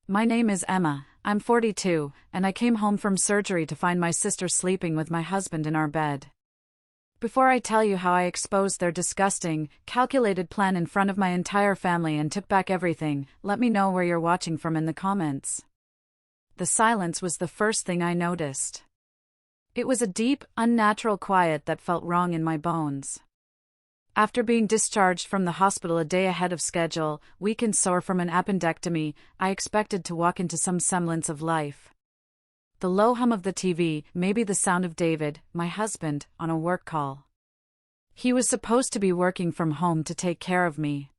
My name is Emma, I'm 42, and I came home from surgery to find my sister sleeping with my husband in our bed. Before I tell you how I exposed their disgusting, calculated plan in front of my entire family and took back everything, let me know where you're watching from in the comments. The silence was the first thing I noticed. It was a deep, unnatural quiet that felt wrong in my bones. After being discharged from the hospital a day ahead of schedule, weak and sore from an appendectomy, I expected to walk into some semblance of life. The low hum of the TV, maybe the sound of David, my husband, on a work call. He was supposed to be working from home to take care of me.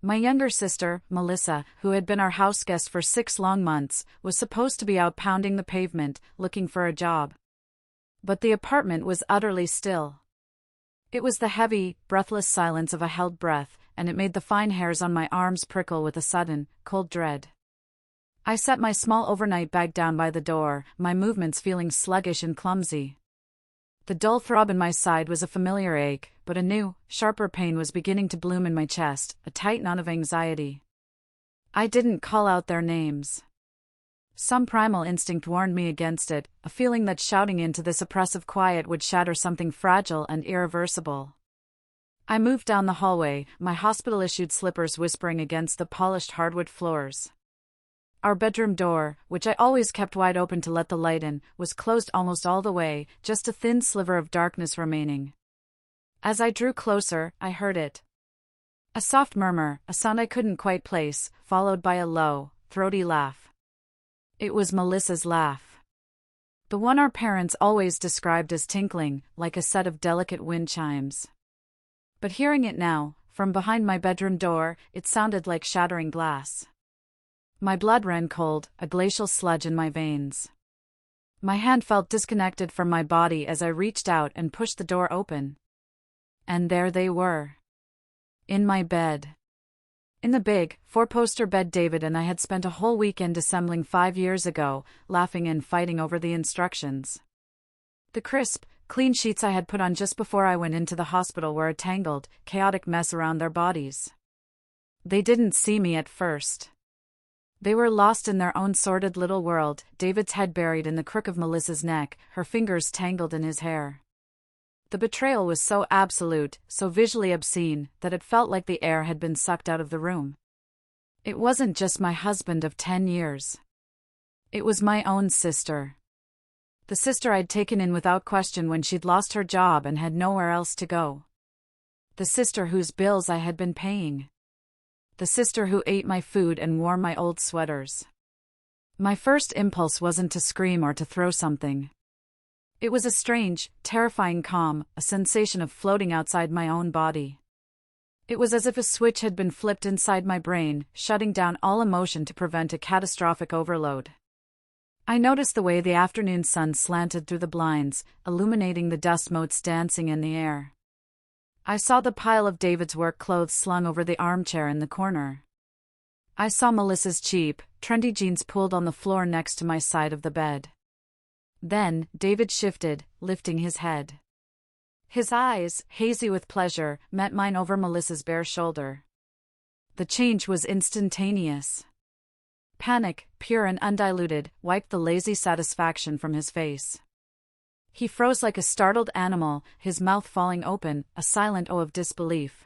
My younger sister, Melissa, who had been our house guest for 6 long months, was supposed to be out pounding the pavement, looking for a job. But the apartment was utterly still. It was the heavy, breathless silence of a held breath, and it made the fine hairs on my arms prickle with a sudden, cold dread. I set my small overnight bag down by the door, my movements feeling sluggish and clumsy. The dull throb in my side was a familiar ache, but a new, sharper pain was beginning to bloom in my chest, a tight knot of anxiety. I didn't call out their names. Some primal instinct warned me against it, a feeling that shouting into this oppressive quiet would shatter something fragile and irreversible. I moved down the hallway, my hospital-issued slippers whispering against the polished hardwood floors. Our bedroom door, which I always kept wide open to let the light in, was closed almost all the way, just a thin sliver of darkness remaining. As I drew closer, I heard it. A soft murmur, a sound I couldn't quite place, followed by a low, throaty laugh. It was Melissa's laugh. The one our parents always described as tinkling, like a set of delicate wind chimes. But hearing it now, from behind my bedroom door, it sounded like shattering glass. My blood ran cold, a glacial sludge in my veins. My hand felt disconnected from my body as I reached out and pushed the door open. And there they were. In my bed. In the big, 4-poster bed David and I had spent a whole weekend assembling 5 years ago, laughing and fighting over the instructions. The crisp, clean sheets I had put on just before I went into the hospital were a tangled, chaotic mess around their bodies. They didn't see me at first. They were lost in their own sordid little world, David's head buried in the crook of Melissa's neck, her fingers tangled in his hair. The betrayal was so absolute, so visually obscene, that it felt like the air had been sucked out of the room. It wasn't just my husband of 10 years. It was my own sister. The sister I'd taken in without question when she'd lost her job and had nowhere else to go. The sister whose bills I had been paying. The sister who ate my food and wore my old sweaters. My first impulse wasn't to scream or to throw something. It was a strange, terrifying calm, a sensation of floating outside my own body. It was as if a switch had been flipped inside my brain, shutting down all emotion to prevent a catastrophic overload. I noticed the way the afternoon sun slanted through the blinds, illuminating the dust motes dancing in the air. I saw the pile of David's work clothes slung over the armchair in the corner. I saw Melissa's cheap, trendy jeans pulled on the floor next to my side of the bed. Then, David shifted, lifting his head. His eyes, hazy with pleasure, met mine over Melissa's bare shoulder. The change was instantaneous. Panic, pure and undiluted, wiped the lazy satisfaction from his face. He froze like a startled animal, his mouth falling open, a silent O of disbelief.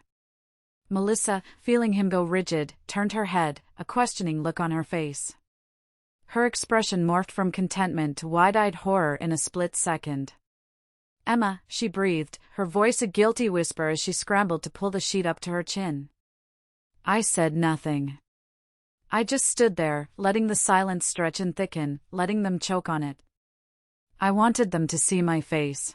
Melissa, feeling him go rigid, turned her head, a questioning look on her face. Her expression morphed from contentment to wide-eyed horror in a split second. "Emma," she breathed, her voice a guilty whisper as she scrambled to pull the sheet up to her chin. I said nothing. I just stood there, letting the silence stretch and thicken, letting them choke on it. I wanted them to see my face.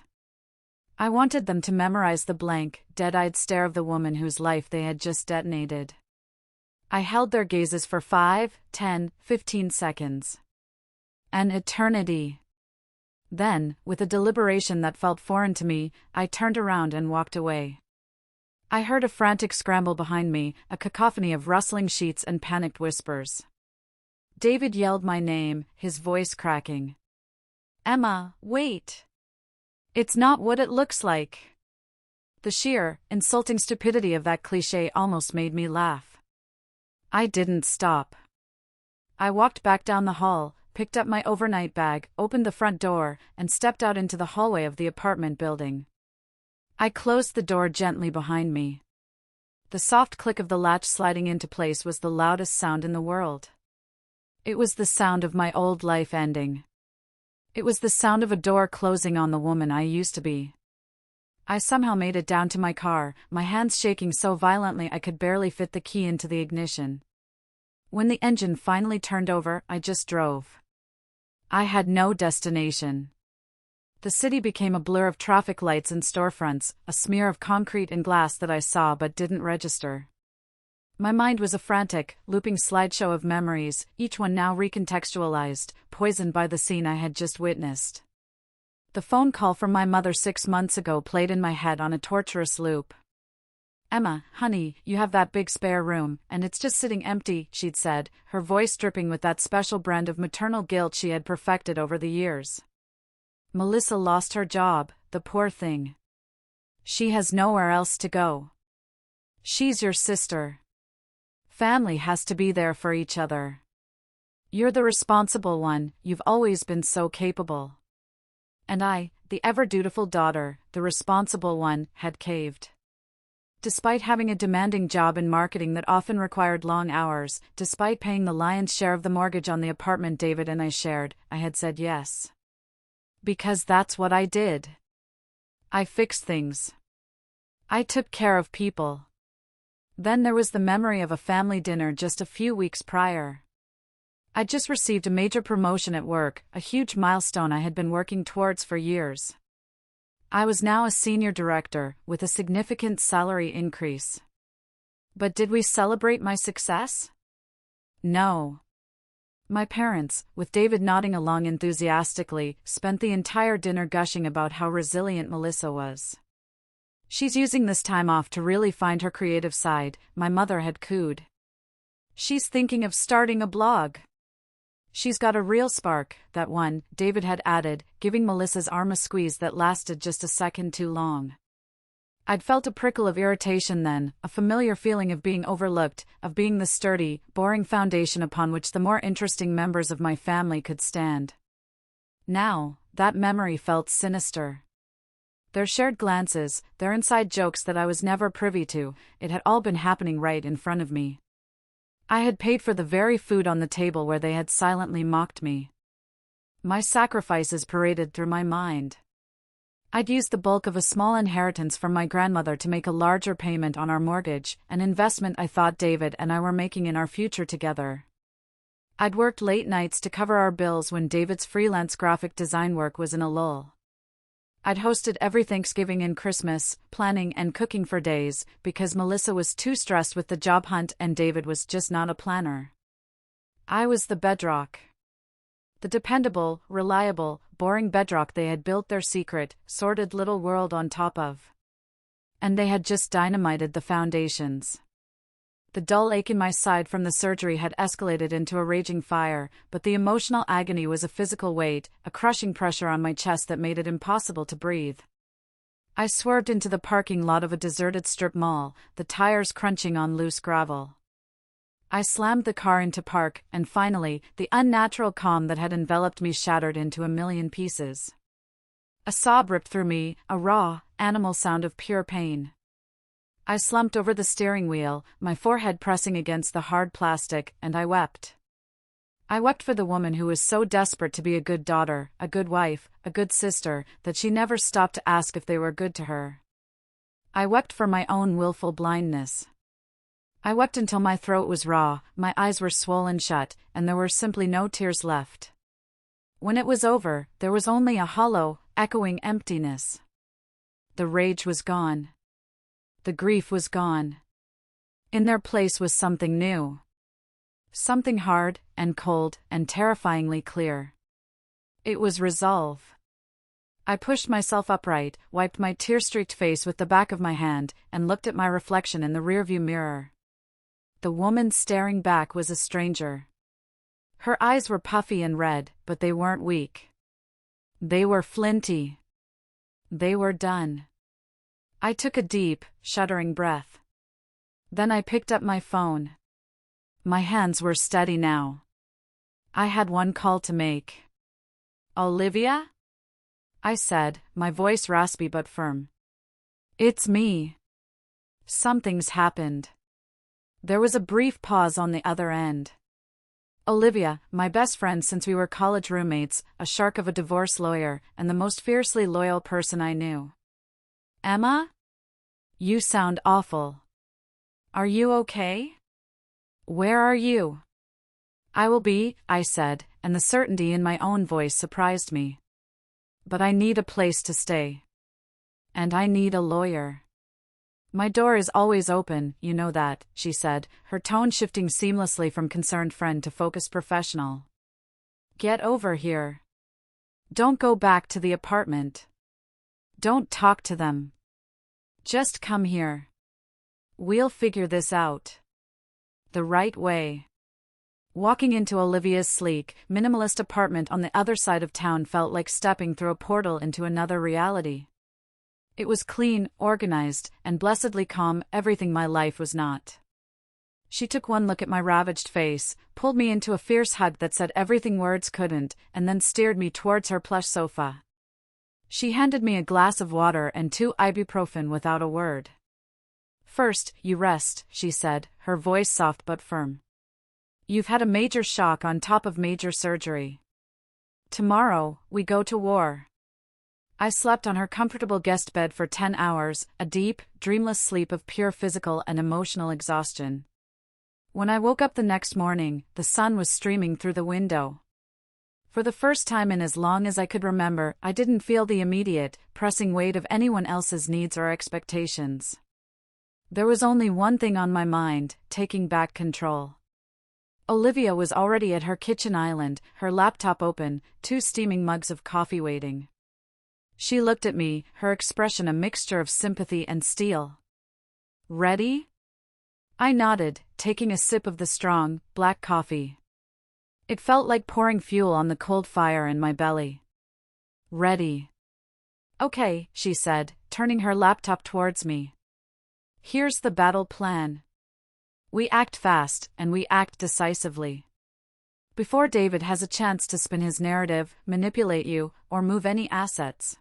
I wanted them to memorize the blank, dead-eyed stare of the woman whose life they had just detonated. I held their gazes for 5, 10, 15 seconds. An eternity. Then, with a deliberation that felt foreign to me, I turned around and walked away. I heard a frantic scramble behind me, a cacophony of rustling sheets and panicked whispers. David yelled my name, his voice cracking. "Emma, wait! It's not what it looks like." The sheer, insulting stupidity of that cliché almost made me laugh. I didn't stop. I walked back down the hall, picked up my overnight bag, opened the front door, and stepped out into the hallway of the apartment building. I closed the door gently behind me. The soft click of the latch sliding into place was the loudest sound in the world. It was the sound of my old life ending. It was the sound of a door closing on the woman I used to be. I somehow made it down to my car, my hands shaking so violently I could barely fit the key into the ignition. When the engine finally turned over, I just drove. I had no destination. The city became a blur of traffic lights and storefronts, a smear of concrete and glass that I saw but didn't register. My mind was a frantic, looping slideshow of memories, each one now recontextualized, poisoned by the scene I had just witnessed. The phone call from my mother 6 months ago played in my head on a torturous loop. "Emma, honey, you have that big spare room, and it's just sitting empty," she'd said, her voice dripping with that special brand of maternal guilt she had perfected over the years. "Melissa lost her job, the poor thing. She has nowhere else to go. She's your sister. Family has to be there for each other. You're the responsible one, you've always been so capable." And I, the ever-dutiful daughter, the responsible one, had caved. Despite having a demanding job in marketing that often required long hours, despite paying the lion's share of the mortgage on the apartment David and I shared, I had said yes. Because that's what I did. I fixed things. I took care of people. Then there was the memory of a family dinner just a few weeks prior. I'd just received a major promotion at work, a huge milestone I had been working towards for years. I was now a senior director, with a significant salary increase. But did we celebrate my success? No. My parents, with David nodding along enthusiastically, spent the entire dinner gushing about how resilient Melissa was. "She's using this time off to really find her creative side," my mother had cooed. "She's thinking of starting a blog. She's got a real spark," that one, David had added, giving Melissa's arm a squeeze that lasted just a second too long. I'd felt a prickle of irritation then, a familiar feeling of being overlooked, of being the sturdy, boring foundation upon which the more interesting members of my family could stand. Now, that memory felt sinister. Their shared glances, their inside jokes that I was never privy to, it had all been happening right in front of me. I had paid for the very food on the table where they had silently mocked me. My sacrifices paraded through my mind. I'd used the bulk of a small inheritance from my grandmother to make a larger payment on our mortgage, an investment I thought David and I were making in our future together. I'd worked late nights to cover our bills when David's freelance graphic design work was in a lull. I'd hosted every Thanksgiving and Christmas, planning and cooking for days, because Melissa was too stressed with the job hunt and David was just not a planner. I was the bedrock. The dependable, reliable, boring bedrock they had built their secret, sordid little world on top of. And they had just dynamited the foundations. The dull ache in my side from the surgery had escalated into a raging fire, but the emotional agony was a physical weight, a crushing pressure on my chest that made it impossible to breathe. I swerved into the parking lot of a deserted strip mall, the tires crunching on loose gravel. I slammed the car into park, and finally, the unnatural calm that had enveloped me shattered into a million pieces. A sob ripped through me, a raw, animal sound of pure pain. I slumped over the steering wheel, my forehead pressing against the hard plastic, and I wept. I wept for the woman who was so desperate to be a good daughter, a good wife, a good sister, that she never stopped to ask if they were good to her. I wept for my own willful blindness. I wept until my throat was raw, my eyes were swollen shut, and there were simply no tears left. When it was over, there was only a hollow, echoing emptiness. The rage was gone. The grief was gone. In their place was something new. Something hard, and cold, and terrifyingly clear. It was resolve. I pushed myself upright, wiped my tear-streaked face with the back of my hand, and looked at my reflection in the rearview mirror. The woman staring back was a stranger. Her eyes were puffy and red, but they weren't weak. They were flinty. They were done. I took a deep, shuddering breath. Then I picked up my phone. My hands were steady now. I had one call to make. Olivia? I said, my voice raspy but firm. It's me. Something's happened. There was a brief pause on the other end. Olivia, my best friend since we were college roommates, a shark of a divorce lawyer, and the most fiercely loyal person I knew. Emma? You sound awful. Are you okay? Where are you? I will be, I said, and the certainty in my own voice surprised me. But I need a place to stay. And I need a lawyer. My door is always open, you know that, she said, her tone shifting seamlessly from concerned friend to focused professional. Get over here. Don't go back to the apartment. Don't talk to them. Just come here. We'll figure this out. The right way. Walking into Olivia's sleek, minimalist apartment on the other side of town felt like stepping through a portal into another reality. It was clean, organized, and blessedly calm, everything my life was not. She took one look at my ravaged face, pulled me into a fierce hug that said everything words couldn't, and then steered me towards her plush sofa. She handed me a glass of water and 2 ibuprofen without a word. First, you rest, she said, her voice soft but firm. You've had a major shock on top of major surgery. Tomorrow, we go to war. I slept on her comfortable guest bed for 10 hours, a deep, dreamless sleep of pure physical and emotional exhaustion. When I woke up the next morning, the sun was streaming through the window. For the first time in as long as I could remember, I didn't feel the immediate, pressing weight of anyone else's needs or expectations. There was only one thing on my mind, taking back control. Olivia was already at her kitchen island, her laptop open, 2 steaming mugs of coffee waiting. She looked at me, her expression a mixture of sympathy and steel. Ready? I nodded, taking a sip of the strong, black coffee. It felt like pouring fuel on the cold fire in my belly. Ready. Okay, she said, turning her laptop towards me. Here's the battle plan. We act fast, and we act decisively. Before David has a chance to spin his narrative, manipulate you, or move any assets.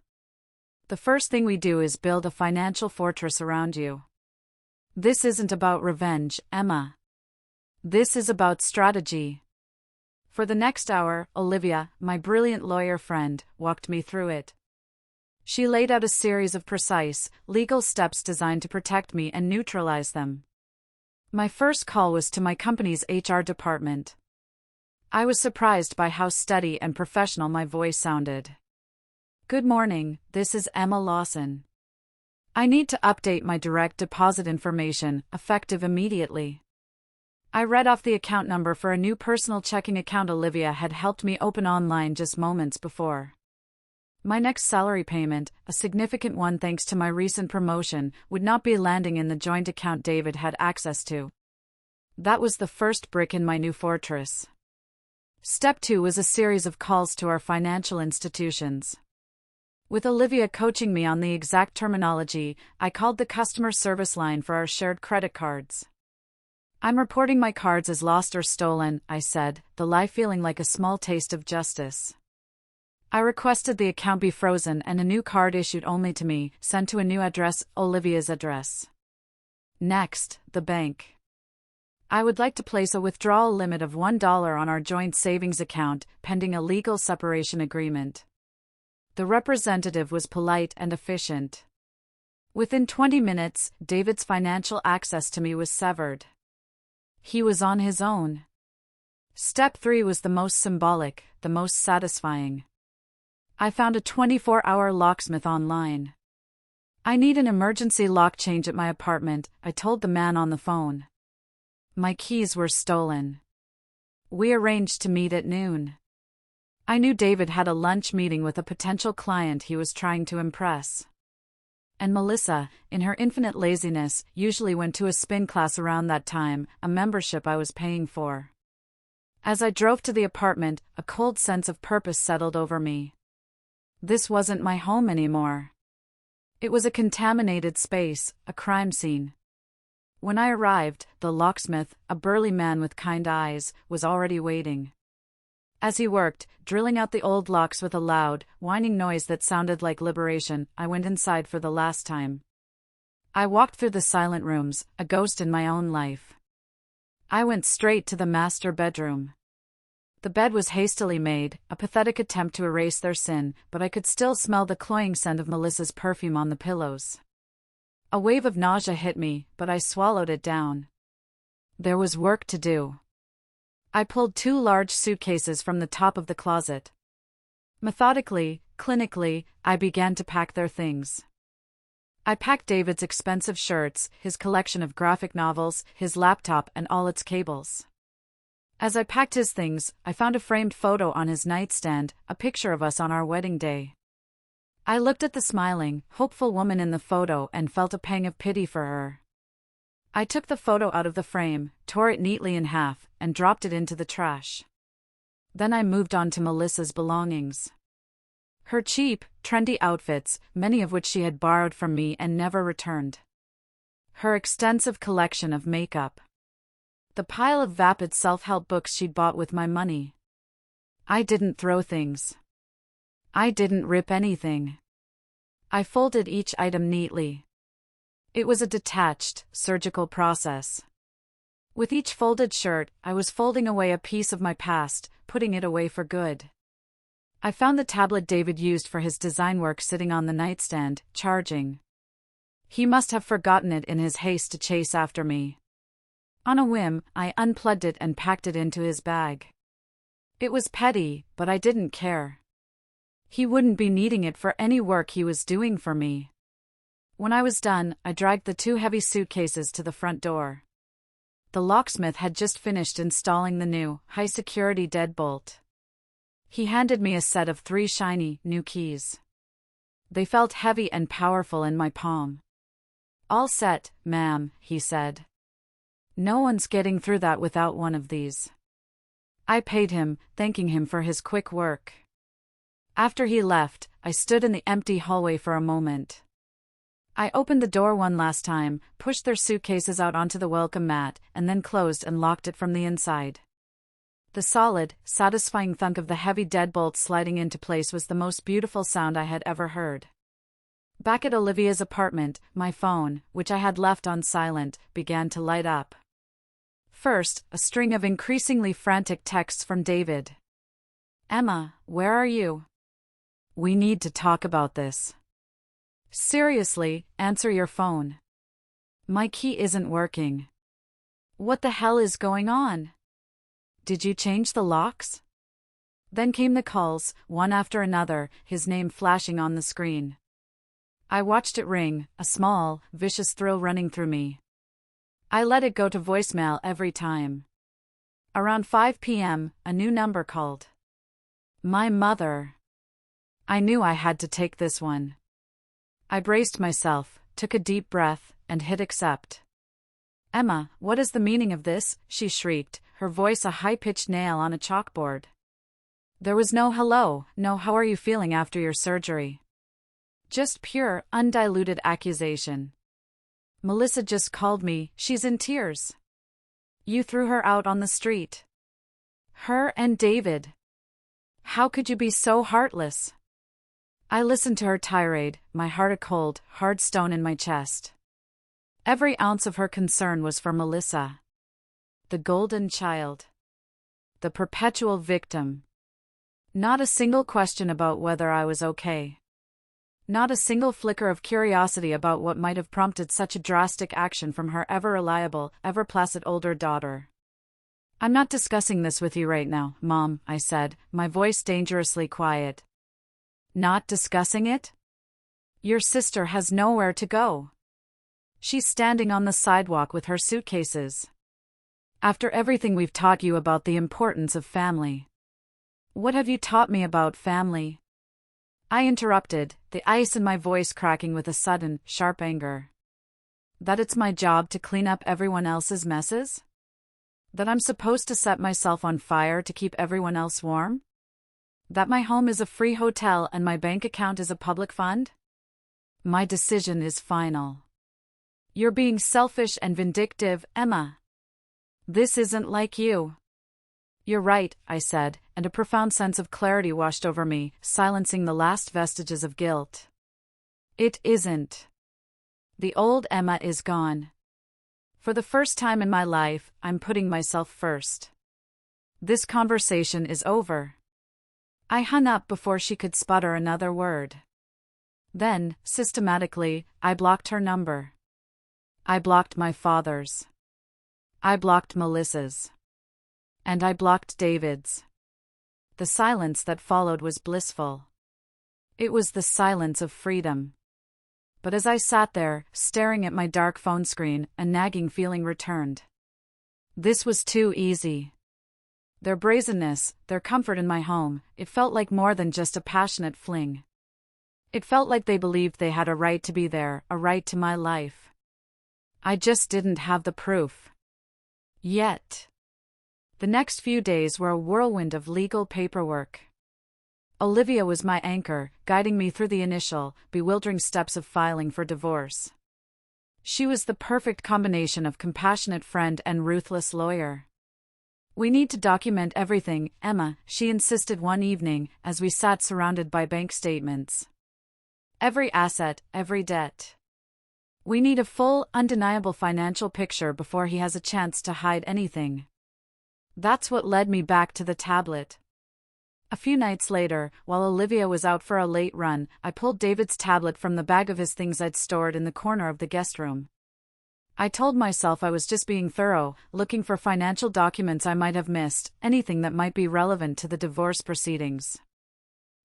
The first thing we do is build a financial fortress around you. This isn't about revenge, Emma. This is about strategy. For the next hour, Olivia, my brilliant lawyer friend, walked me through it. She laid out a series of precise, legal steps designed to protect me and neutralize them. My first call was to my company's HR department. I was surprised by how steady and professional my voice sounded. Good morning, this is Emma Lawson. I need to update my direct deposit information, effective immediately. I read off the account number for a new personal checking account Olivia had helped me open online just moments before. My next salary payment, a significant one thanks to my recent promotion, would not be landing in the joint account David had access to. That was the first brick in my new fortress. Step 2 was a series of calls to our financial institutions. With Olivia coaching me on the exact terminology, I called the customer service line for our shared credit cards. I'm reporting my cards as lost or stolen, I said, the lie feeling like a small taste of justice. I requested the account be frozen and a new card issued only to me, sent to a new address, Olivia's address. Next, the bank. I would like to place a withdrawal limit of $1 on our joint savings account, pending a legal separation agreement. The representative was polite and efficient. Within 20 minutes, David's financial access to me was severed. He was on his own. Step 3 was the most symbolic, the most satisfying. I found a 24-hour locksmith online. I need an emergency lock change at my apartment, I told the man on the phone. My keys were stolen. We arranged to meet at noon. I knew David had a lunch meeting with a potential client he was trying to impress. And Melissa, in her infinite laziness, usually went to a spin class around that time, a membership I was paying for. As I drove to the apartment, a cold sense of purpose settled over me. This wasn't my home anymore. It was a contaminated space, a crime scene. When I arrived, the locksmith, a burly man with kind eyes, was already waiting. As he worked, drilling out the old locks with a loud, whining noise that sounded like liberation, I went inside for the last time. I walked through the silent rooms, a ghost in my own life. I went straight to the master bedroom. The bed was hastily made, a pathetic attempt to erase their sin, but I could still smell the cloying scent of Melissa's perfume on the pillows. A wave of nausea hit me, but I swallowed it down. There was work to do. I pulled 2 large suitcases from the top of the closet. Methodically, clinically, I began to pack their things. I packed David's expensive shirts, his collection of graphic novels, his laptop and all its cables. As I packed his things, I found a framed photo on his nightstand, a picture of us on our wedding day. I looked at the smiling, hopeful woman in the photo and felt a pang of pity for her. I took the photo out of the frame, tore it neatly in half, and dropped it into the trash. Then I moved on to Melissa's belongings. Her cheap, trendy outfits, many of which she had borrowed from me and never returned. Her extensive collection of makeup. The pile of vapid self-help books she'd bought with my money. I didn't throw things. I didn't rip anything. I folded each item neatly. It was a detached, surgical process. With each folded shirt, I was folding away a piece of my past, putting it away for good. I found the tablet David used for his design work sitting on the nightstand, charging. He must have forgotten it in his haste to chase after me. On a whim, I unplugged it and packed it into his bag. It was petty, but I didn't care. He wouldn't be needing it for any work he was doing for me. When I was done, I dragged the 2 heavy suitcases to the front door. The locksmith had just finished installing the new, high-security deadbolt. He handed me a set of 3 shiny, new keys. They felt heavy and powerful in my palm. "All set, ma'am," he said. "No one's getting through that without one of these." I paid him, thanking him for his quick work. After he left, I stood in the empty hallway for a moment. I opened the door one last time, pushed their suitcases out onto the welcome mat, and then closed and locked it from the inside. The solid, satisfying thunk of the heavy deadbolt sliding into place was the most beautiful sound I had ever heard. Back at Olivia's apartment, my phone, which I had left on silent, began to light up. First, a string of increasingly frantic texts from David. "Emma, where are you? We need to talk about this. Seriously, answer your phone. My key isn't working. What the hell is going on? Did you change the locks?" Then came the calls, one after another, his name flashing on the screen. I watched it ring, a small, vicious thrill running through me. I let it go to voicemail every time. Around 5 p.m., a new number called. My mother. I knew I had to take this one. I braced myself, took a deep breath, and hit accept. "Emma, what is the meaning of this?" she shrieked, her voice a high-pitched nail on a chalkboard. There was no hello, no "how are you feeling after your surgery?" Just pure, undiluted accusation. "Melissa just called me, she's in tears. You threw her out on the street. Her and David. How could you be so heartless?" I listened to her tirade, my heart a cold, hard stone in my chest. Every ounce of her concern was for Melissa. The golden child. The perpetual victim. Not a single question about whether I was okay. Not a single flicker of curiosity about what might have prompted such a drastic action from her ever-reliable, ever-placid older daughter. "I'm not discussing this with you right now, Mom," I said, my voice dangerously quiet. "Not discussing it? Your sister has nowhere to go. She's standing on the sidewalk with her suitcases. After everything we've taught you about the importance of family. What have you taught me about family?" I interrupted, the ice in my voice cracking with a sudden, sharp anger. That it's my job to clean up everyone else's messes? That I'm supposed to set myself on fire to keep everyone else warm? That my home is a free hotel and my bank account is a public fund? My decision is final. You're being selfish and vindictive, Emma. This isn't like you. "You're right," I said, and a profound sense of clarity washed over me, silencing the last vestiges of guilt. It isn't. The old Emma is gone. For the first time in my life, I'm putting myself first. This conversation is over. I hung up before she could sputter another word. Then, systematically, I blocked her number. I blocked my father's. I blocked Melissa's. And I blocked David's. The silence that followed was blissful. It was the silence of freedom. But as I sat there, staring at my dark phone screen, a nagging feeling returned. This was too easy. Their brazenness, their comfort in my home, it felt like more than just a passionate fling. It felt like they believed they had a right to be there, a right to my life. I just didn't have the proof. Yet. The next few days were a whirlwind of legal paperwork. Olivia was my anchor, guiding me through the initial, bewildering steps of filing for divorce. She was the perfect combination of compassionate friend and ruthless lawyer. We need to document everything, Emma, she insisted one evening, as we sat surrounded by bank statements. Every asset, every debt. We need a full, undeniable financial picture before he has a chance to hide anything. That's what led me back to the tablet. A few nights later, while Olivia was out for a late run, I pulled David's tablet from the bag of his things I'd stored in the corner of the guest room. I told myself I was just being thorough, looking for financial documents I might have missed, anything that might be relevant to the divorce proceedings.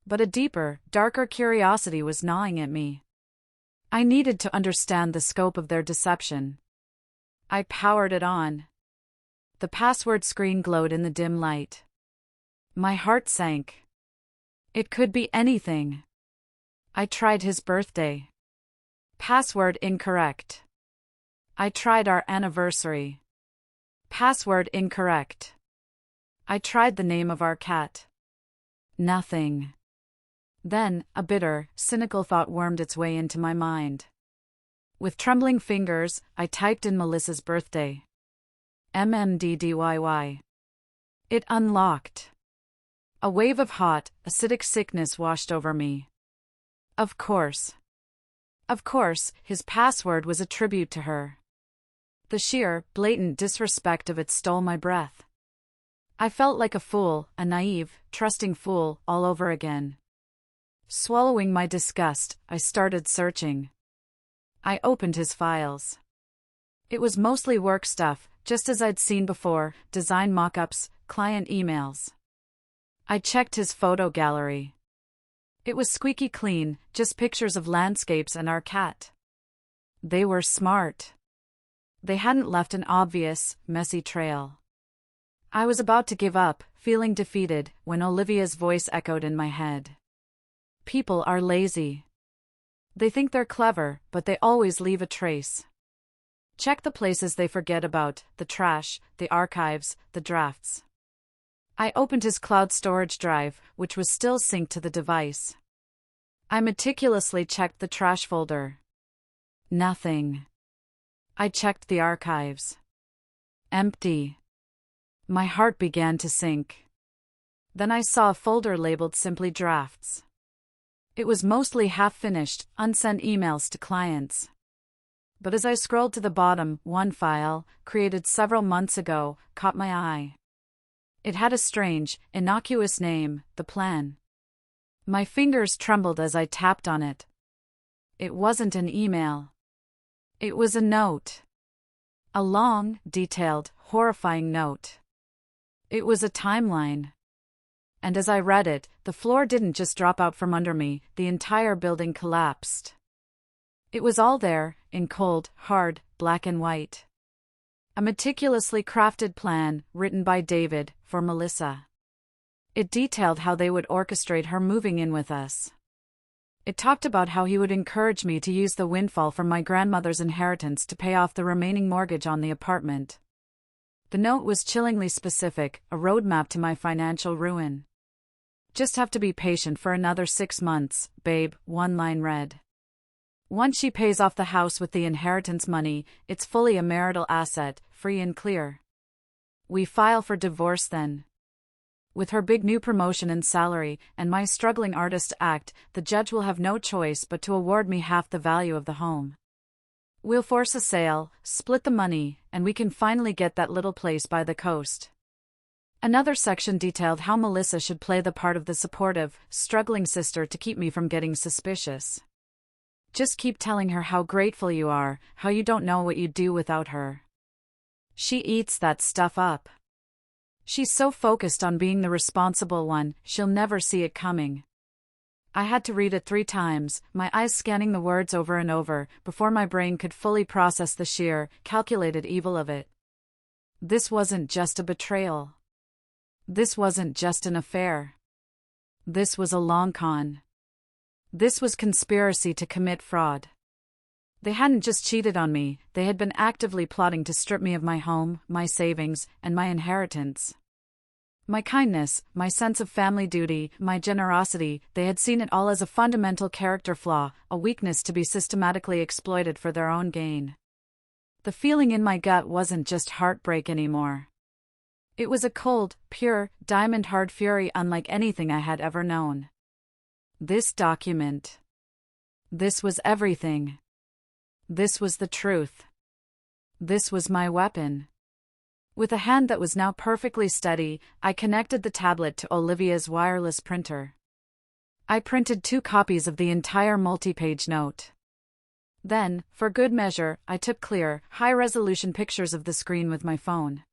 But a deeper, darker curiosity was gnawing at me. I needed to understand the scope of their deception. I powered it on. The password screen glowed in the dim light. My heart sank. It could be anything. I tried his birthday. Password incorrect. I tried our anniversary. Password incorrect. I tried the name of our cat. Nothing. Then, a bitter, cynical thought wormed its way into my mind. With trembling fingers, I typed in Melissa's birthday. MMDDYY. It unlocked. A wave of hot, acidic sickness washed over me. Of course. Of course, his password was a tribute to her. The sheer, blatant disrespect of it stole my breath. I felt like a fool, a naive, trusting fool, all over again. Swallowing my disgust, I started searching. I opened his files. It was mostly work stuff, just as I'd seen before, design mock-ups, client emails. I checked his photo gallery. It was squeaky clean, just pictures of landscapes and our cat. They were smart. They hadn't left an obvious, messy trail. I was about to give up, feeling defeated, when Olivia's voice echoed in my head. People are lazy. They think they're clever, but they always leave a trace. Check the places they forget about, the trash, the archives, the drafts. I opened his cloud storage drive, which was still synced to the device. I meticulously checked the trash folder. Nothing. I checked the archives. Empty. My heart began to sink. Then I saw a folder labeled simply drafts. It was mostly half-finished, unsent emails to clients. But as I scrolled to the bottom, one file, created several months ago, caught my eye. It had a strange, innocuous name, The Plan. My fingers trembled as I tapped on it. It wasn't an email. It was a note. A long, detailed, horrifying note. It was a timeline. And as I read it, the floor didn't just drop out from under me, the entire building collapsed. It was all there, in cold, hard, black and white. A meticulously crafted plan, written by David, for Melissa. It detailed how they would orchestrate her moving in with us. It talked about how he would encourage me to use the windfall from my grandmother's inheritance to pay off the remaining mortgage on the apartment. The note was chillingly specific, a roadmap to my financial ruin. Just have to be patient for another 6 months, babe, one line read. Once she pays off the house with the inheritance money, it's fully a marital asset, free and clear. We file for divorce then. With her big new promotion and salary, and my struggling artist act, the judge will have no choice but to award me half the value of the home. We'll force a sale, split the money, and we can finally get that little place by the coast. Another section detailed how Melissa should play the part of the supportive, struggling sister to keep me from getting suspicious. Just keep telling her how grateful you are, how you don't know what you'd do without her. She eats that stuff up. She's so focused on being the responsible one, she'll never see it coming. I had to read it 3 times, my eyes scanning the words over and over, before my brain could fully process the sheer, calculated evil of it. This wasn't just a betrayal. This wasn't just an affair. This was a long con. This was conspiracy to commit fraud. They hadn't just cheated on me, they had been actively plotting to strip me of my home, my savings, and my inheritance. My kindness, my sense of family duty, my generosity, they had seen it all as a fundamental character flaw, a weakness to be systematically exploited for their own gain. The feeling in my gut wasn't just heartbreak anymore. It was a cold, pure, diamond-hard fury unlike anything I had ever known. This document. This was everything. This was the truth. This was my weapon. With a hand that was now perfectly steady, I connected the tablet to Olivia's wireless printer. I printed 2 copies of the entire multi-page note. Then, for good measure, I took clear, high-resolution pictures of the screen with my phone.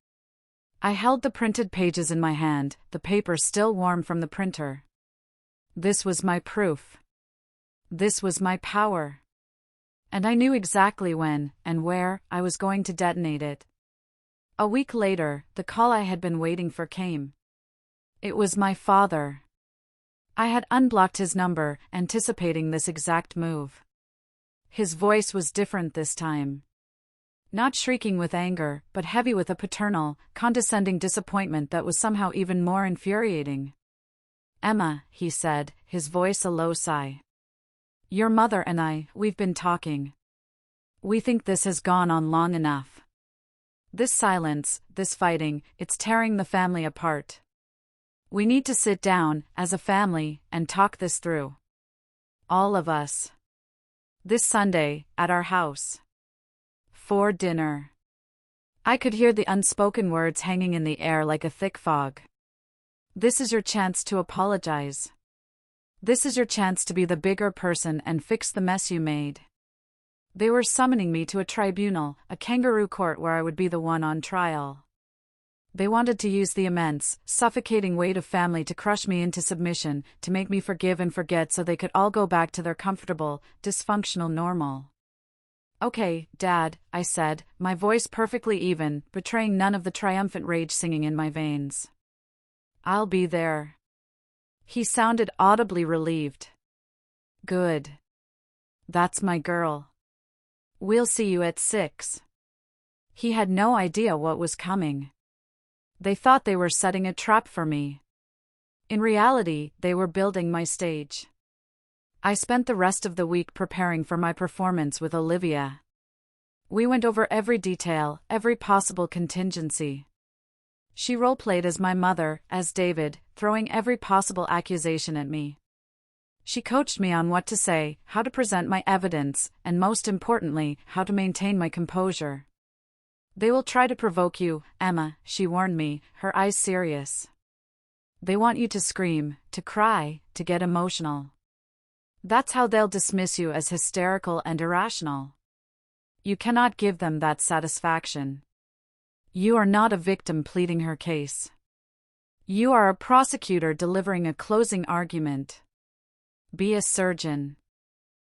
I held the printed pages in my hand, the paper still warm from the printer. This was my proof. This was my power. And I knew exactly when, and where, I was going to detonate it. A week later, the call I had been waiting for came. It was my father. I had unblocked his number, anticipating this exact move. His voice was different this time. Not shrieking with anger, but heavy with a paternal, condescending disappointment that was somehow even more infuriating. "Emma," he said, his voice a low sigh. "Your mother and we've been talking. We think this has gone on long enough. This silence, this fighting, it's tearing the family apart. We need to sit down, as a family, and talk this through. All of us. This Sunday, at our house. For dinner." I could hear the unspoken words hanging in the air like a thick fog. This is your chance to apologize. This is your chance to be the bigger person and fix the mess you made. They were summoning me to a tribunal, a kangaroo court where I would be the one on trial. They wanted to use the immense, suffocating weight of family to crush me into submission, to make me forgive and forget so they could all go back to their comfortable, dysfunctional normal. "Okay, Dad," I said, my voice perfectly even, betraying none of the triumphant rage singing in my veins. "I'll be there." He sounded audibly relieved. "Good. That's my girl. We'll see you at 6. He had no idea what was coming. They thought they were setting a trap for me. In reality, they were building my stage. I spent the rest of the week preparing for my performance with Olivia. We went over every detail, every possible contingency. She role-played as my mother, as David, throwing every possible accusation at me. She coached me on what to say, how to present my evidence, and most importantly, how to maintain my composure. "They will try to provoke you, Emma," she warned me, her eyes serious. "They want you to scream, to cry, to get emotional. That's how they'll dismiss you as hysterical and irrational. You cannot give them that satisfaction. You are not a victim pleading her case. You are a prosecutor delivering a closing argument. Be a surgeon.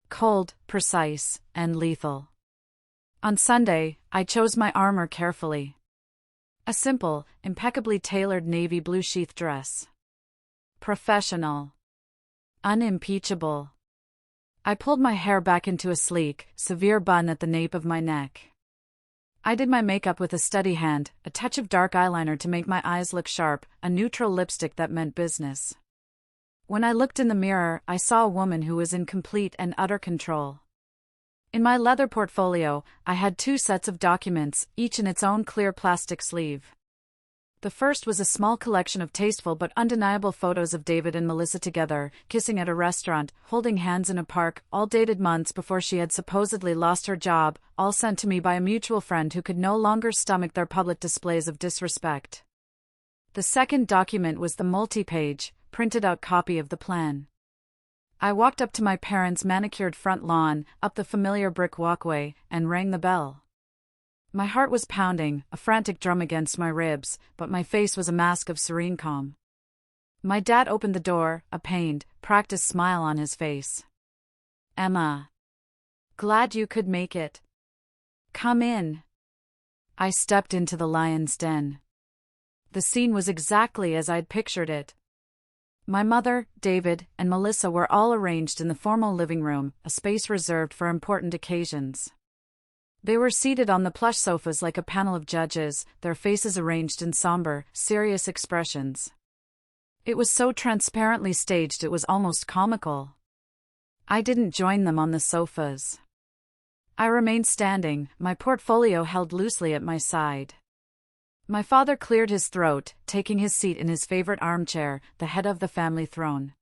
Cold, precise, and lethal." On Sunday, I chose my armor carefully. A simple, impeccably tailored navy blue sheath dress. Professional. Unimpeachable. I pulled my hair back into a sleek, severe bun at the nape of my neck. I did my makeup with a steady hand, a touch of dark eyeliner to make my eyes look sharp, a neutral lipstick that meant business. When I looked in the mirror, I saw a woman who was in complete and utter control. In my leather portfolio, I had 2 sets of documents, each in its own clear plastic sleeve. The first was a small collection of tasteful but undeniable photos of David and Melissa together, kissing at a restaurant, holding hands in a park, all dated months before she had supposedly lost her job, all sent to me by a mutual friend who could no longer stomach their public displays of disrespect. The second document was the multi-page, printed-out copy of the plan. I walked up to my parents' manicured front lawn, up the familiar brick walkway, and rang the bell. My heart was pounding, a frantic drum against my ribs, but my face was a mask of serene calm. My dad opened the door, a pained, practiced smile on his face. "Emma. Glad you could make it. Come in." I stepped into the lion's den. The scene was exactly as I'd pictured it. My mother, David, and Melissa were all arranged in the formal living room, a space reserved for important occasions. They were seated on the plush sofas like a panel of judges, their faces arranged in somber, serious expressions. It was so transparently staged it was almost comical. I didn't join them on the sofas. I remained standing, my portfolio held loosely at my side. My father cleared his throat, taking his seat in his favorite armchair, the head of the family throne.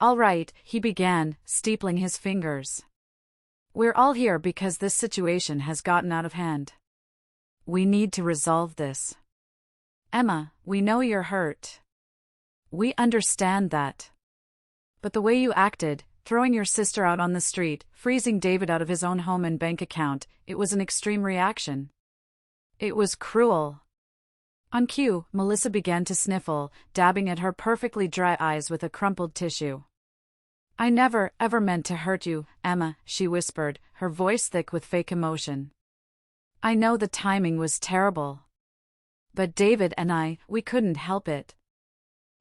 "All right," he began, steepling his fingers. "We're all here because this situation has gotten out of hand. We need to resolve this. Emma, we know you're hurt. We understand that. But the way you acted, throwing your sister out on the street, freezing David out of his own home and bank account, it was an extreme reaction. It was cruel." On cue, Melissa began to sniffle, dabbing at her perfectly dry eyes with a crumpled tissue. "I never, ever meant to hurt you, Emma," she whispered, her voice thick with fake emotion. "I know the timing was terrible. But David and I, we couldn't help it.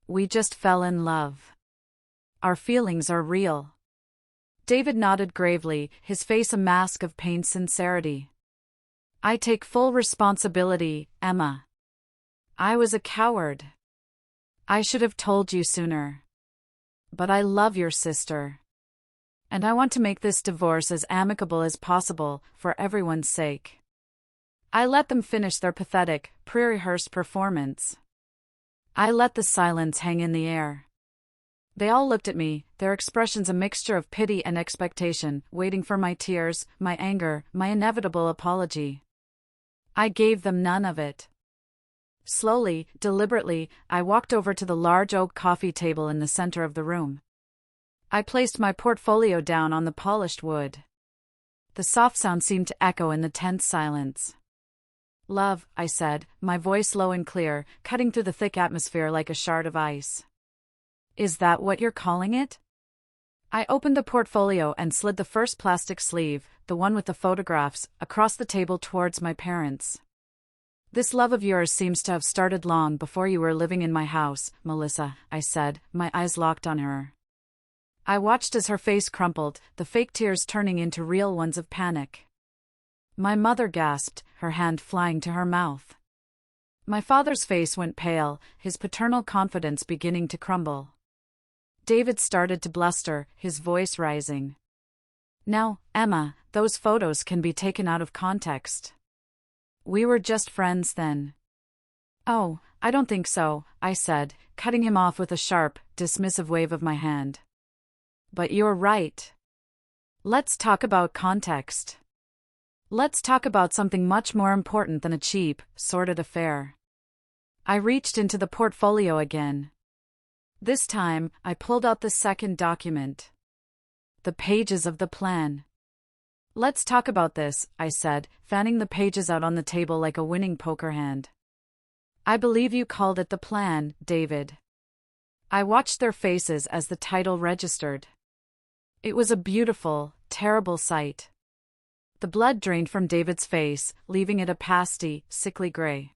We just fell in love. Our feelings are real." David nodded gravely, his face a mask of pained sincerity. "I take full responsibility, Emma. I was a coward. I should have told you sooner. But I love your sister. And I want to make this divorce as amicable as possible, for everyone's sake." I let them finish their pathetic, pre-rehearsed performance. I let the silence hang in the air. They all looked at me, their expressions a mixture of pity and expectation, waiting for my tears, my anger, my inevitable apology. I gave them none of it. Slowly, deliberately, I walked over to the large oak coffee table in the center of the room. I placed my portfolio down on the polished wood. The soft sound seemed to echo in the tense silence. "Love," I said, my voice low and clear, cutting through the thick atmosphere like a shard of ice. "Is that what you're calling it?" I opened the portfolio and slid the first plastic sleeve, the one with the photographs, across the table towards my parents. "This love of yours seems to have started long before you were living in my house, Melissa," I said, my eyes locked on her. I watched as her face crumpled, the fake tears turning into real ones of panic. My mother gasped, her hand flying to her mouth. My father's face went pale, his paternal confidence beginning to crumble. David started to bluster, his voice rising. "Now, Emma, those photos can be taken out of context. We were just friends then." "Oh, I don't think so," I said, cutting him off with a sharp, dismissive wave of my hand. "But you're right. Let's talk about context. Let's talk about something much more important than a cheap, sordid affair." I reached into the portfolio again. This time, I pulled out the second document. The pages of the plan. "Let's talk about this," I said, fanning the pages out on the table like a winning poker hand. "I believe you called it the plan, David." I watched their faces as the title registered. It was a beautiful, terrible sight. The blood drained from David's face, leaving it a pasty, sickly gray.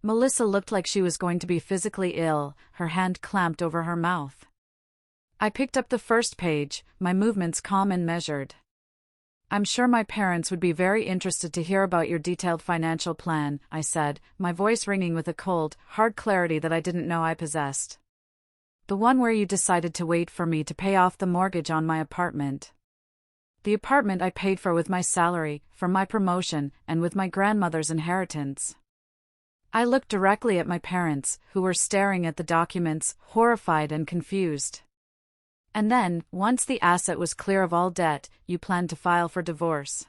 Melissa looked like she was going to be physically ill, her hand clamped over her mouth. I picked up the first page, my movements calm and measured. "I'm sure my parents would be very interested to hear about your detailed financial plan," I said, my voice ringing with a cold, hard clarity that I didn't know I possessed. "The one where you decided to wait for me to pay off the mortgage on my apartment. The apartment I paid for with my salary, for my promotion, and with my grandmother's inheritance." I looked directly at my parents, who were staring at the documents, horrified and confused. And then, once the asset was clear of all debt, you planned to file for divorce.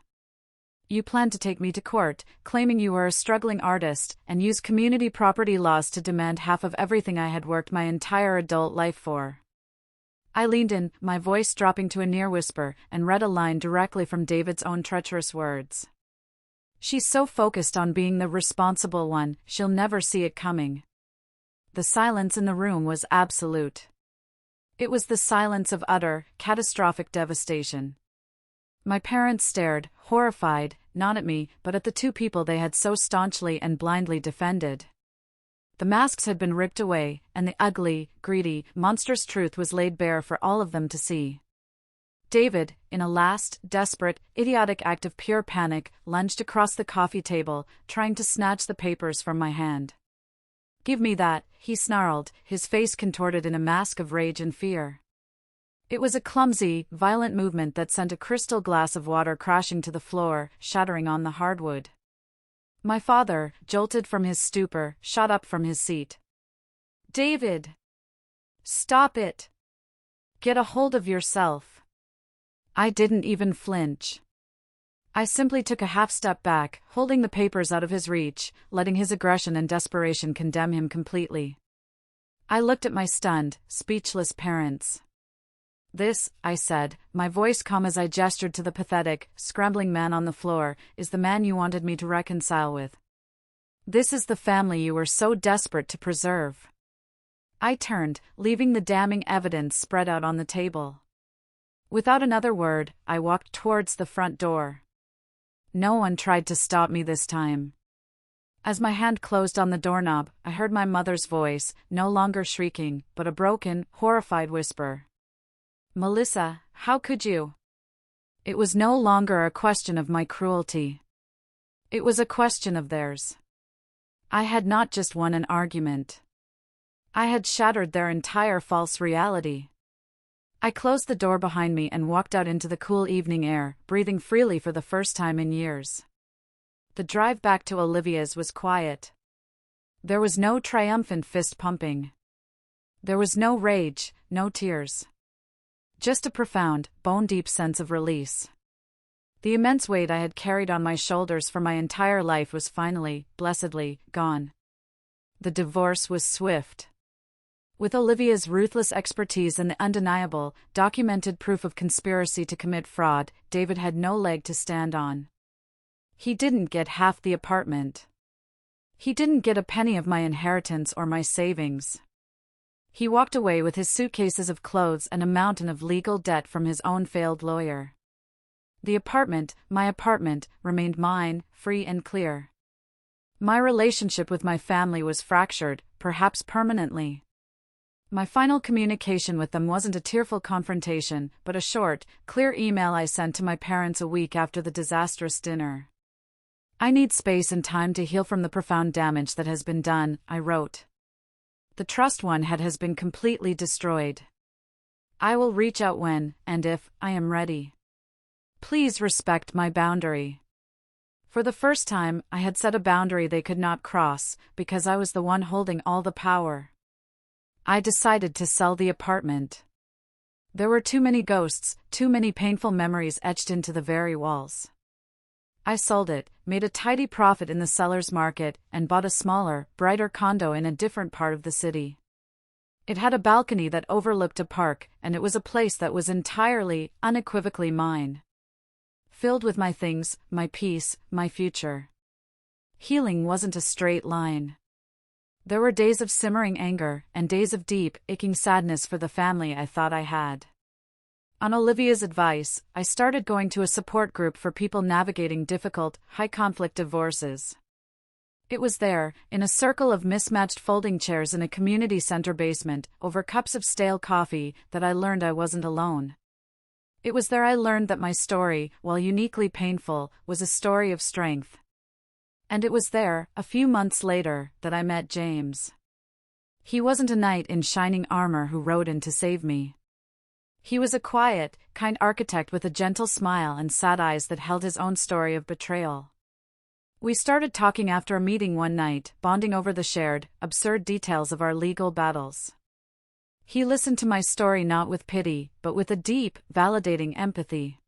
You planned to take me to court, claiming you were a struggling artist, and use community property laws to demand half of everything I had worked my entire adult life for. I leaned in, my voice dropping to a near whisper, and read a line directly from David's own treacherous words. She's so focused on being the responsible one, she'll never see it coming. The silence in the room was absolute. It was the silence of utter, catastrophic devastation. My parents stared, horrified, not at me, but at the two people they had so staunchly and blindly defended. The masks had been ripped away, and the ugly, greedy, monstrous truth was laid bare for all of them to see. David, in a last, desperate, idiotic act of pure panic, lunged across the coffee table, trying to snatch the papers from my hand. "Give me that," he snarled, his face contorted in a mask of rage and fear. It was a clumsy, violent movement that sent a crystal glass of water crashing to the floor, shattering on the hardwood. My father, jolted from his stupor, shot up from his seat. "David! Stop it! Get a hold of yourself!" I didn't even flinch. I simply took a half step back, holding the papers out of his reach, letting his aggression and desperation condemn him completely. I looked at my stunned, speechless parents. "This," I said, my voice calm as I gestured to the pathetic, scrambling man on the floor, "is the man you wanted me to reconcile with. This is the family you were so desperate to preserve." I turned, leaving the damning evidence spread out on the table. Without another word, I walked towards the front door. No one tried to stop me this time. As my hand closed on the doorknob, I heard my mother's voice, no longer shrieking, but a broken, horrified whisper. "Melissa, how could you?" It was no longer a question of my cruelty. It was a question of theirs. I had not just won an argument. I had shattered their entire false reality. I closed the door behind me and walked out into the cool evening air, breathing freely for the first time in years. The drive back to Olivia's was quiet. There was no triumphant fist pumping. There was no rage, no tears. Just a profound, bone-deep sense of release. The immense weight I had carried on my shoulders for my entire life was finally, blessedly, gone. The divorce was swift. With Olivia's ruthless expertise and the undeniable, documented proof of conspiracy to commit fraud, David had no leg to stand on. He didn't get half the apartment. He didn't get a penny of my inheritance or my savings. He walked away with his suitcases of clothes and a mountain of legal debt from his own failed lawyer. The apartment, my apartment, remained mine, free and clear. My relationship with my family was fractured, perhaps permanently. My final communication with them wasn't a tearful confrontation, but a short, clear email I sent to my parents a week after the disastrous dinner. "I need space and time to heal from the profound damage that has been done," I wrote. "The trust one had has been completely destroyed. I will reach out when, and if, I am ready. Please respect my boundary." For the first time, I had set a boundary they could not cross, because I was the one holding all the power. I decided to sell the apartment. There were too many ghosts, too many painful memories etched into the very walls. I sold it, made a tidy profit in the seller's market, and bought a smaller, brighter condo in a different part of the city. It had a balcony that overlooked a park, and it was a place that was entirely, unequivocally mine. Filled with my things, my peace, my future. Healing wasn't a straight line. There were days of simmering anger, and days of deep, aching sadness for the family I thought I had. On Olivia's advice, I started going to a support group for people navigating difficult, high-conflict divorces. It was there, in a circle of mismatched folding chairs in a community center basement, over cups of stale coffee, that I learned I wasn't alone. It was there I learned that my story, while uniquely painful, was a story of strength. And it was there, a few months later, that I met James. He wasn't a knight in shining armor who rode in to save me. He was a quiet, kind architect with a gentle smile and sad eyes that held his own story of betrayal. We started talking after a meeting one night, bonding over the shared, absurd details of our legal battles. He listened to my story not with pity, but with a deep, validating empathy.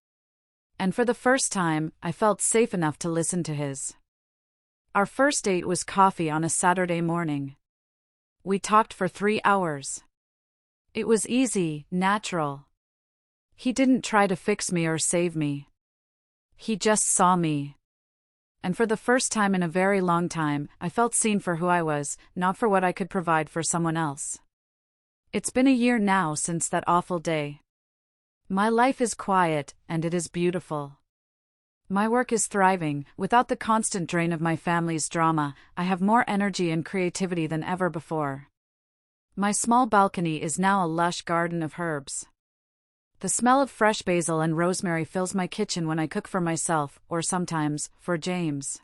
And for the first time, I felt safe enough to listen to his. Our first date was coffee on a Saturday morning. We talked for 3 hours. It was easy, natural. He didn't try to fix me or save me. He just saw me. And for the first time in a very long time, I felt seen for who I was, not for what I could provide for someone else. It's been a year now since that awful day. My life is quiet, and it is beautiful. My work is thriving. Without the constant drain of my family's drama, I have more energy and creativity than ever before. My small balcony is now a lush garden of herbs. The smell of fresh basil and rosemary fills my kitchen when I cook for myself, or sometimes, for James.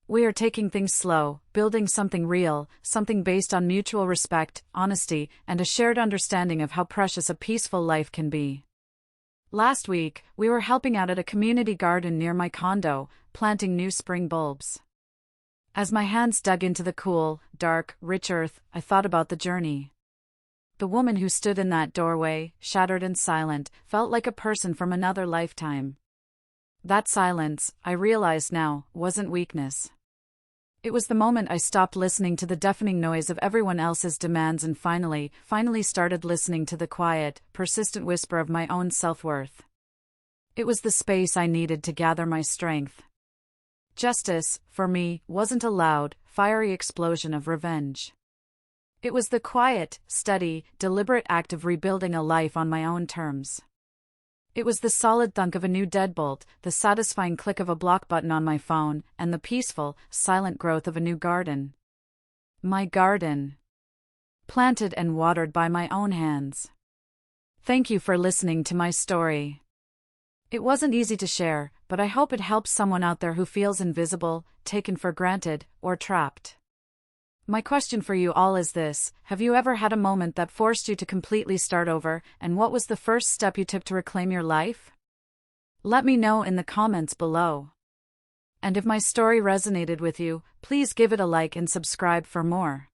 We are taking things slow, building something real, something based on mutual respect, honesty, and a shared understanding of how precious a peaceful life can be. Last week, we were helping out at a community garden near my condo, planting new spring bulbs. As my hands dug into the cool, dark, rich earth, I thought about the journey. The woman who stood in that doorway, shattered and silent, felt like a person from another lifetime. That silence, I realized now, wasn't weakness. It was the moment I stopped listening to the deafening noise of everyone else's demands and finally started listening to the quiet, persistent whisper of my own self-worth. It was the space I needed to gather my strength. Justice, for me, wasn't a loud, fiery explosion of revenge. It was the quiet, steady, deliberate act of rebuilding a life on my own terms. It was the solid thunk of a new deadbolt, the satisfying click of a block button on my phone, and the peaceful, silent growth of a new garden. My garden. Planted and watered by my own hands. Thank you for listening to my story. It wasn't easy to share, but I hope it helps someone out there who feels invisible, taken for granted, or trapped. My question for you all is this: have you ever had a moment that forced you to completely start over, and what was the first step you took to reclaim your life? Let me know in the comments below. And if my story resonated with you, please give it a like and subscribe for more.